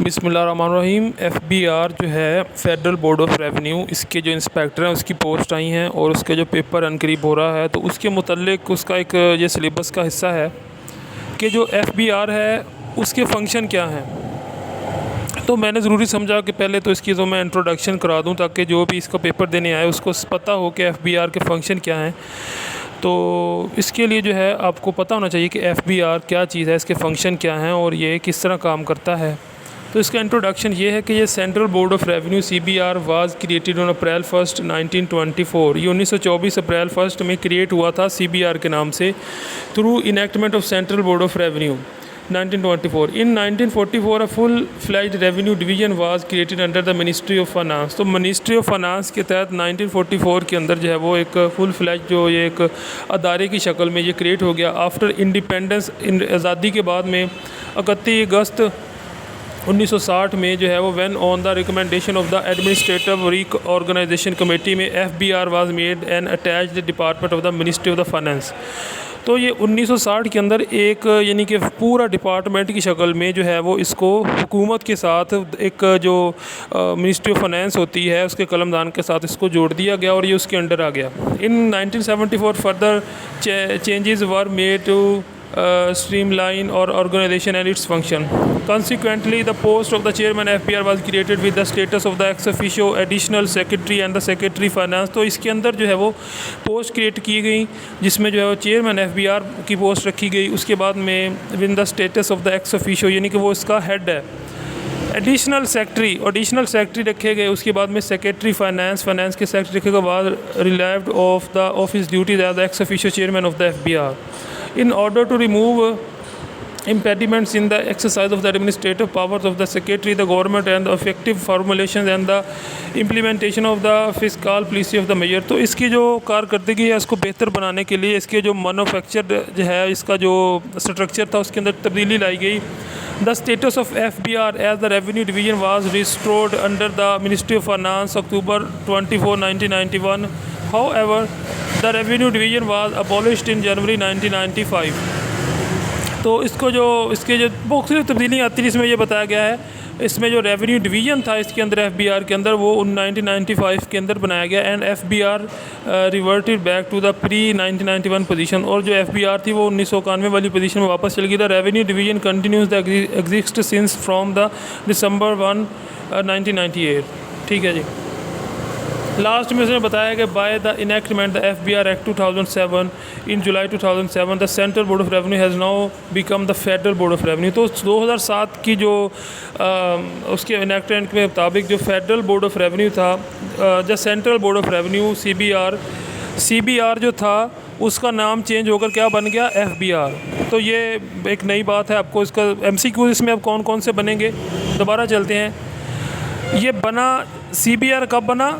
बिस्मिल्लाहिर्रहमानिर्रहीम। एफबीआर जो है फेडरल बोर्ड ऑफ रेवेन्यू, इसके जो इंस्पेक्टर हैं उसकी पोस्ट आई हैं और उसके जो पेपर अनकरीब हो रहा है, तो उसके मुतल्लिक उसका एक ये सिलेबस का हिस्सा है कि जो एफबीआर है उसके फ़ंक्शन क्या हैं। तो मैंने ज़रूरी समझा कि पहले तो इसकी तो मैं इंट्रोडक्शन करा दूं ताकि जो भी इसका पेपर देने आए उसको पता हो कि एफबीआर के फ़ंक्शन क्या हैं। तो इसके लिए जो है आपको पता होना चाहिए कि एफबीआर क्या चीज़ है, इसके फ़ंक्शन क्या हैं और ये किस तरह काम करता है। तो इसका इंट्रोडक्शन ये है कि ये central board of revenue CBR was created on April 1 1924। ये 1924 अप्रैल 1 में क्रिएट हुआ था CBR के नाम से through enactment of central board of revenue 1924। In 1944 a full fledged revenue division was created under the ministry of finance. तो ministry of finance के तहत 1944 के अंदर जो है वो एक फुल फ्लैज जो ये एक अदारे की शक्ल में ये क्रिएट हो गया। आफ्टर इंडिपेंडेंस, आज़ादी के बाद में 31 अगस्त 1960 में जो है वो when on the recommendation of the administrative reorganisation committee में FBR was made an attached department of the ministry of the finance. तो ये 1960 के अंदर एक यानी कि पूरा डिपार्टमेंट की शक्ल में जो है वो इसको हुकूमत के साथ एक जो मिनिस्ट्री ऑफ फाइनेंस होती है उसके कलमदान के साथ इसको जोड़ दिया गया और ये उसके अंडर आ गया। In 1974 further changes were made to streamline or organization and its function. Consequently, the post of the chairman FBR was created with the status of the ex officio additional secretary and the secretary finance. तो इसके अंदर जो है वो post create की गई जिसमें जो है वो चेयरमैन FBR की पोस्ट रखी गई। उसके बाद में with the status of the ex officio यानी कि वो इसका हेड है। एडिशनल सेक्रेटरी रखे गए। उसके बाद में सेक्रेटरी फाइनेंस के सेक्रेटरी रखे के बाद relieved of the office duties as the ex officio chairman of the FBR in order to remove impediments in the exercise of the administrative powers of the secretary, the government and the effective formulations and the implementation of the fiscal policy of the mayor। तो इसकी जो कारकर्दगी है इसको बेहतर बनाने के लिए इसके जो मैन्युफैक्चर जो है इसका जो स्ट्रक्चर था उसके अंदर तब्दीली लाई गई। The status of FBR as the revenue division was restored under the Ministry of Finance October 24, 1991. However, the revenue division was abolished in January 1995। तो इसके जो बहुत सी तब्दीलियाँ आती है इसमें ये बताया गया है। इसमें जो रेवेन्यू डिवीज़न था इसके अंदर FBR के अंदर वो 1995 के अंदर बनाया गया and FBR reverted back to the pre 1991 position. और जो FBR थी वो 1991 वाली पोजीशन में वापस चल गई। The revenue division continues the exist since from the December 1, 1998। ठीक है जी। लास्ट में इसने बताया कि by the enactment the FBR act 2007 in July 2007 the central board of revenue has now become the federal board of revenue. तो 2007 की जो उसके इनेक्टमेंट के मुताबिक जो फेडरल बोर्ड ऑफ रेवेन्यू था, जो central board of revenue CBR जो था उसका नाम चेंज होकर क्या बन गया FBR। तो ये एक नई बात है। आपको इसका MCQ इसमें अब कौन कौन से बनेंगे दोबारा चलते हैं। ये बना CBR कब बना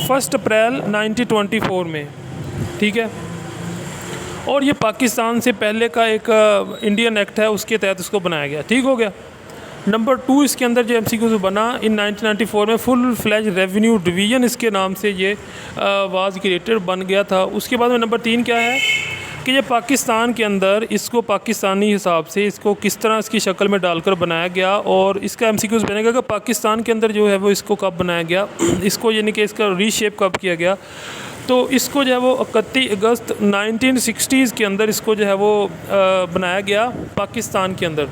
1 अप्रैल 1924 में, ठीक है। और ये पाकिस्तान से पहले का एक इंडियन एक्ट है उसके तहत इसको बनाया गया, ठीक हो गया। नंबर 2 इसके अंदर जो MCQ बना इन 1994 में फुल फ्लैज रेवेन्यू डिवीज़न इसके नाम से ये वाज क्रिएटेड बन गया था। उसके बाद में नंबर 3 क्या है कि ये पाकिस्तान के अंदर इसको पाकिस्तानी हिसाब से इसको किस तरह इसकी शक्ल में डालकर बनाया गया और इसका MCQ बनेगा कि पाकिस्तान के अंदर जो है वो इसको कब बनाया गया, इसको यानी कि इसका रीशेप कब किया गया। तो इसको जो है वो 31 अगस्त 1960s के अंदर इसको जो है वो बनाया गया पाकिस्तान के अंदर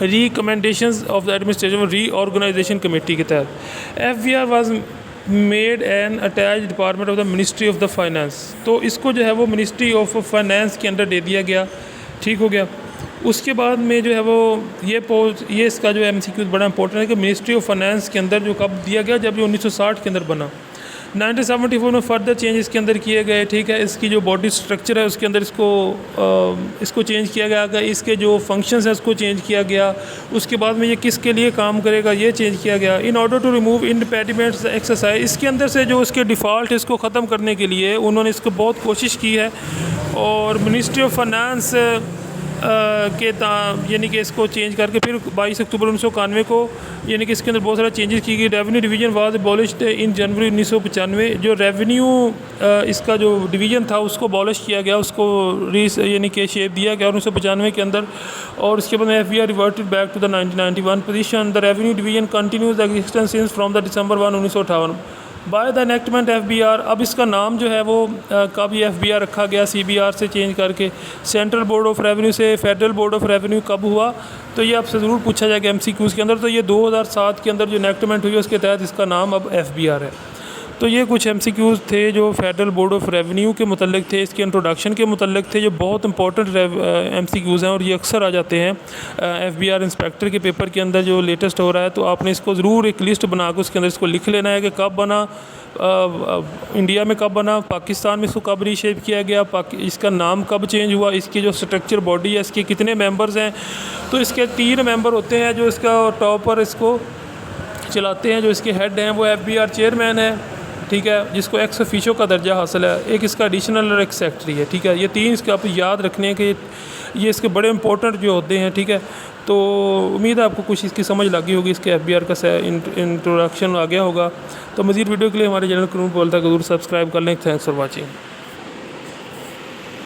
recommendations of the administrative reorganisation committee के तहत। FBR was made an attach department of the ministry of the finance. तो इसको जो है वो मिनिस्ट्री ऑफ फाइनेंस के अंदर दे दिया गया, ठीक हो गया। उसके बाद में जो है वो ये इसका जो MCQ बड़ा इंपॉर्टेंट है कि मिनिस्ट्री ऑफ फाइनेंस के अंदर जो कब दिया गया, जब ये 1960 के अंदर बना। 1974 में फर्दर चेंज इसके अंदर किए गए, ठीक है। इसकी जो बॉडी स्ट्रक्चर है उसके अंदर इसको चेंज किया गया, इसके जो फंक्शंस हैं उसको चेंज किया गया। उसके बाद में ये किसके लिए काम करेगा ये चेंज किया गया। In order to remove independent exercise, इसके अंदर से जो इसके डिफ़ॉल्ट है इसको ख़त्म करने के लिए उन्होंने इसको बहुत कोशिश की है। और मिनिस्ट्री ऑफ फाइनेंस यानी कि इसको चेंज करके फिर 22 अक्टूबर 1991 को यानी कि इसके अंदर बहुत सारा चेंजेस की गई। रेवेन्यू डिवीज़न वाज अबॉलिश्ड इन जनवरी 1995। जो रेवेन्यू इसका जो डिवीज़न था उसको अबॉलिश किया गया, उसको यानी कि शेप दिया गया 1995 के अंदर। और उसके बाद FBI reverted back to the 1991 position. The revenue division continues existence since from the December 1, 1958 by the enactment FBR। अब इसका नाम जो है वो कब ये FBR रखा गया CBR से चेंज करके। सेंट्रल बोर्ड ऑफ रेवेन्यू से फेडरल बोर्ड ऑफ रेवेन्यू कब हुआ, तो ये आपसे ज़रूर पूछा जाएगा MCQs के अंदर। तो ये 2007 के अंदर जो एनेक्टमेंट हुई उसके तहत इसका नाम अब FBR है। तो ये कुछ MCQs थे जो फेडरल बोर्ड ऑफ रेवेन्यू के मुतल्लिक थे, इसके इंट्रोडक्शन के मुतल्लिक थे, जो बहुत इंपॉर्टेंट MCQs हैं और ये अक्सर आ जाते हैं FBR इंस्पेक्टर के पेपर के अंदर जो लेटेस्ट हो रहा है। तो आपने इसको ज़रूर एक लिस्ट बना कर उसके अंदर इसको लिख लेना है कि कब बना, इंडिया में कब बना, पाकिस्तान में इसको कब रीशेप किया गया, इसका नाम कब चेंज हुआ, इसकी जो स्ट्रक्चर बॉडी है इसके कितने मेंबर्स हैं। तो इसके 3 मेंबर होते हैं जो इसका टॉप पर इसको चलाते हैं। जो इसके हेड हैं वो FBR चेयरमैन है, ठीक है, जिसको एक्स ऑफिशियो का दर्जा हासिल है। एक इसका एडिशनल और एक सेक्रेटरी है, ठीक है। ये 3 इसके आप याद रखने हैं कि ये इसके बड़े इंपॉर्टेंट जो होते हैं, ठीक है। तो उम्मीद है आपको कुछ इसकी समझ लगी होगी, इसके FBR का इंट्रोडक्शन आ गया होगा। तो मज़ीद वीडियो के लिए हमारे चैनल को बोलता है ज़रूर सब्सक्राइब कर लें। Thanks for watching.